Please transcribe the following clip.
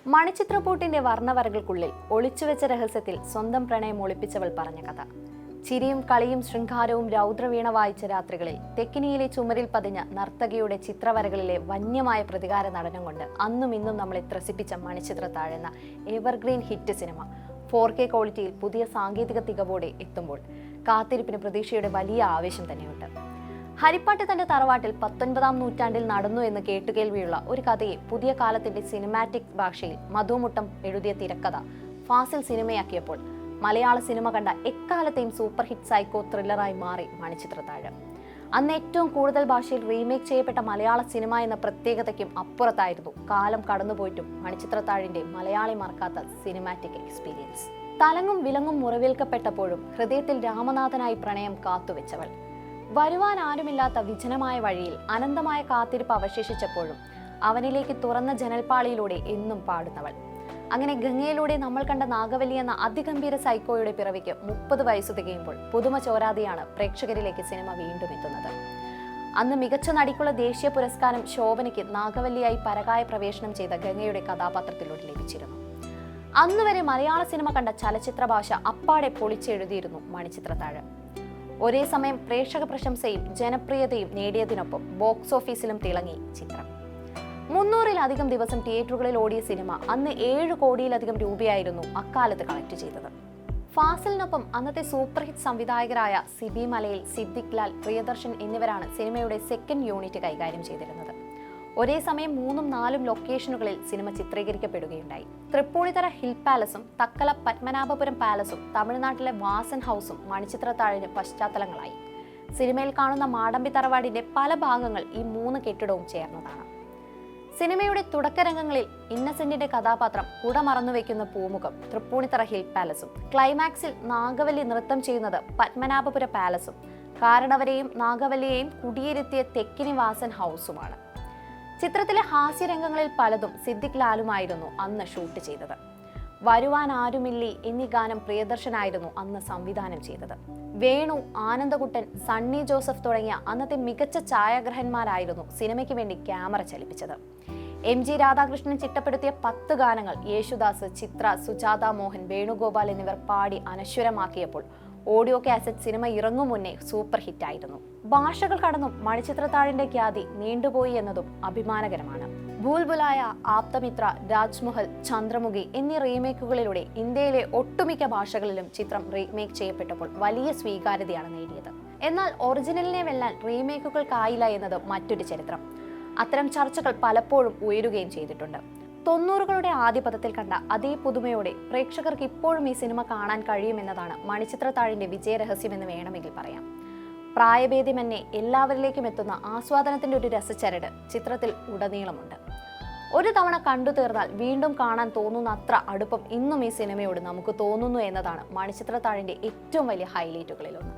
മണിച്ചിത്രപ്പൂട്ടിന്റെ വർണ്ണവരകൾക്കുള്ളിൽ ഒളിച്ചുവെച്ച രഹസ്യത്തിൽ സ്വന്തം പ്രണയം ഒളിപ്പിച്ചവൾ പറഞ്ഞ കഥ. ചിരിയും കളിയും ശൃംഗാരവും രൗദ്രവീണ വായിച്ച രാത്രികളിൽ തെക്കിനിയിലെ ചുമരിൽ പതിഞ്ഞ നർത്തകിയുടെ ചിത്രവരകളിലെ വന്യമായ പ്രതികാര നടനം കൊണ്ട് അന്നും ഇന്നും നമ്മളെ ത്രസിപ്പിച്ച മണിച്ചിത്രത്താഴ് എന്ന എവർഗ്രീൻ ഹിറ്റ് സിനിമ 4K ക്വാളിറ്റിയിൽ പുതിയ സാങ്കേതിക തികവോടെ എത്തുമ്പോൾ കാത്തിരിപ്പിന് പ്രതീക്ഷയുടെ വലിയ ആവേശം തന്നെയുണ്ട്. ഹരിപ്പാട്ട് തന്റെ തറവാട്ടിൽ 19-ാം നൂറ്റാണ്ടിൽ നടന്നു എന്ന് കേട്ടുകേൾവിയുള്ള ഒരു കഥയെ പുതിയ കാലത്തിന്റെ സിനിമാറ്റിക് ഭാഷയിൽ മധുമുട്ടം എഴുതിയ തിരക്കഥ ഫാസിൽ സിനിമയാക്കിയപ്പോൾ മലയാള സിനിമ കണ്ട എക്കാലത്തെയും സൂപ്പർ ഹിറ്റ് സൈക്കോ ത്രില്ലറായി മാറി മണിച്ചിത്രത്താഴ്. അന്ന് ഏറ്റവും കൂടുതൽ ഭാഷയിൽ റീമേക്ക് ചെയ്യപ്പെട്ട മലയാള സിനിമ എന്ന പ്രത്യേകതയ്ക്കും അപ്പുറത്തായിരുന്നു കാലം കടന്നുപോയിട്ടും മണിച്ചിത്രത്താഴിന്റെ മലയാളി മറക്കാത്ത സിനിമാറ്റിക് എക്സ്പീരിയൻസ്. തലങ്ങും വിലങ്ങും മുറിവേൽക്കപ്പെട്ടപ്പോഴും ഹൃദയത്തിൽ രാമനാഥനായി പ്രണയം കാത്തുവെച്ചവൾ, വരുവാൻ ആരുമില്ലാത്ത വിജനമായ വഴിയിൽ അനന്തമായ കാത്തിരിപ്പ് അവശേഷിച്ചപ്പോഴും അവനിലേക്ക് തുറന്ന ജനൽപ്പാളിയിലൂടെ എന്നും പാടുന്നവൾ. അങ്ങനെ ഗംഗയിലൂടെ നമ്മൾ കണ്ട നാഗവല്ലി എന്ന അതിഗംഭീര സൈക്കോയുടെ പിറവിക്ക് 30 വയസ്സ് തികയുമ്പോൾ പുതുമ ചോരാതെയാണ് പ്രേക്ഷകരിലേക്ക് സിനിമ വീണ്ടും എത്തുന്നത്. അന്ന് മികച്ച നടിക്കുള്ള ദേശീയ പുരസ്കാരം ശോഭനയ്ക്ക് നാഗവല്ലിയായി പരകായ പ്രവേശനം ചെയ്ത ഗംഗയുടെ കഥാപാത്രത്തിലൂടെ ലഭിച്ചിരുന്നു. അന്നുവരെ മലയാള സിനിമ കണ്ട ചലച്ചിത്ര ഭാഷ അപ്പാടെ പൊളിച്ചെഴുതിയിരുന്നു മണിച്ചിത്രത്താഴ്. ഒരേ സമയം പ്രേക്ഷക പ്രശംസയും ജനപ്രിയതയും നേടിയതിനൊപ്പം ബോക്സ് ഓഫീസിലും തിളങ്ങി ചിത്രം. 300-ലധികം ദിവസം തിയേറ്ററുകളിൽ ഓടിയ സിനിമ അന്ന് 7 കോടിയിലധികം രൂപയായിരുന്നു അക്കാലത്ത് കളക്ട് ചെയ്തത്. ഫാസിലിനൊപ്പം അന്നത്തെ സൂപ്പർ ഹിറ്റ് സംവിധായകരായ സിബി മലയിൽ, സിദ്ദിഖ് ലാൽ, പ്രിയദർശൻ എന്നിവരാണ് സിനിമയുടെ സെക്കൻഡ് യൂണിറ്റ് കൈകാര്യം ചെയ്തിരുന്നത്. ഒരേ സമയം 3-4 ലൊക്കേഷനുകളിൽ സിനിമ ചിത്രീകരിക്കപ്പെടുകയുണ്ടായി. തൃപ്പൂണിത്തറ ഹിൽ പാലസും തക്കല പത്മനാഭപുരം പാലസും തമിഴ്നാട്ടിലെ വാസൻ ഹൗസും മണിച്ചിത്രത്താഴിന് പശ്ചാത്തലങ്ങളായി. സിനിമയിൽ കാണുന്ന മാടമ്പി തറവാടിന്റെ പല ഭാഗങ്ങൾ ഈ 3 കെട്ടിടവും ചേർന്നതാണ്. സിനിമയുടെ തുടക്കരംഗങ്ങളിൽ ഇന്നസെന്റിന്റെ കഥാപാത്രം കുട മറന്നുവെക്കുന്ന പൂമുഖം തൃപ്പൂണിത്തറ ഹിൽ പാലസും, ക്ലൈമാക്സിൽ നാഗവല്ലി നൃത്തം ചെയ്യുന്നത് പത്മനാഭപുര പാലസും, കാരണവരെയും നാഗവല്ലിയെയും കുടിയിരുത്തിയ തെക്കിനി വാസൻ ഹൗസുമാണ്. ചിത്രത്തിലെ ഹാസ്യരംഗങ്ങളിൽ പലതും സിദ്ദിഖ് ലാലുമായിരുന്നു അന്ന് ഷൂട്ട് ചെയ്തത്. വരുവാൻ ആരുമില്ലി എന്നീ ഗാനം പ്രിയദർശനായിരുന്നു അന്ന് സംവിധാനം ചെയ്തത്. വേണു, ആനന്ദകുട്ടൻ, സണ്ണി ജോസഫ് തുടങ്ങിയ അന്നത്തെ മികച്ച ഛായാഗ്രഹന്മാരായിരുന്നു സിനിമയ്ക്ക് വേണ്ടി ക്യാമറ ചലിപ്പിച്ചത്. MG രാധാകൃഷ്ണൻ ചിട്ടപ്പെടുത്തിയ 10 ഗാനങ്ങൾ യേശുദാസ്, ചിത്ര, സുജാത മോഹൻ, വേണുഗോപാൽ എന്നിവർ പാടി അനശ്വരമാക്കിയപ്പോൾ ഓഡിയോ കാസറ്റ് സിനിമ ഇറങ്ങും മുന്നേ സൂപ്പർ ഹിറ്റായിരുന്നു. ഭാഷകൾ കടന്നും മണിച്ചിത്രത്താഴിന്റെ ഖ്യാതി നീണ്ടുപോയി എന്നതും അഭിമാനകരമാണ്. ഭൂൽബുലായ, ആപ്തമിത്ര, രാജ്മഹൽ, ചന്ദ്രമുഖി എന്നീ റീമേക്കുകളിലൂടെ ഇന്ത്യയിലെ ഒട്ടുമിക്ക ഭാഷകളിലും ചിത്രം റീമേക്ക് ചെയ്യപ്പെട്ടപ്പോൾ വലിയ സ്വീകാര്യതയാണ് നേടിയത്. എന്നാൽ ഒറിജിനലിനെ വെല്ലാൻ റീമേക്കുകൾക്കായില്ല എന്നത് മറ്റൊരു ചരിത്രം. അത്തരം ചർച്ചകൾ പലപ്പോഴും ഉയരുകയും ചെയ്തിട്ടുണ്ട്. 90കളുടെ ആദ്യപദത്തിൽ കണ്ട അതേ പുതുമയോടെ പ്രേക്ഷകർക്ക് ഇപ്പോഴും ഈ സിനിമ കാണാൻ കഴിയുമെന്നതാണ് മണിച്ചിത്രത്താഴിന്റെ വിജയരഹസ്യമെന്ന് വേണമെങ്കിൽ പറയാം. പ്രായഭേദമന്യേ എല്ലാവരിലേക്കും എത്തുന്ന ആസ്വാദനത്തിന്റെ ഒരു രസച്ചരട് ചിത്രത്തിൽ ഉടനീളമുണ്ട്. ഒരു തവണ കണ്ടു തീർന്നാൽ വീണ്ടും കാണാൻ തോന്നുന്ന അത്ര അടുപ്പം ഇന്നും ഈ സിനിമയോട് നമുക്ക് തോന്നുന്നു എന്നതാണ് മണിച്ചിത്രത്താഴിന്റെ ഏറ്റവും വലിയ ഹൈലൈറ്റുകളിലൊന്ന്.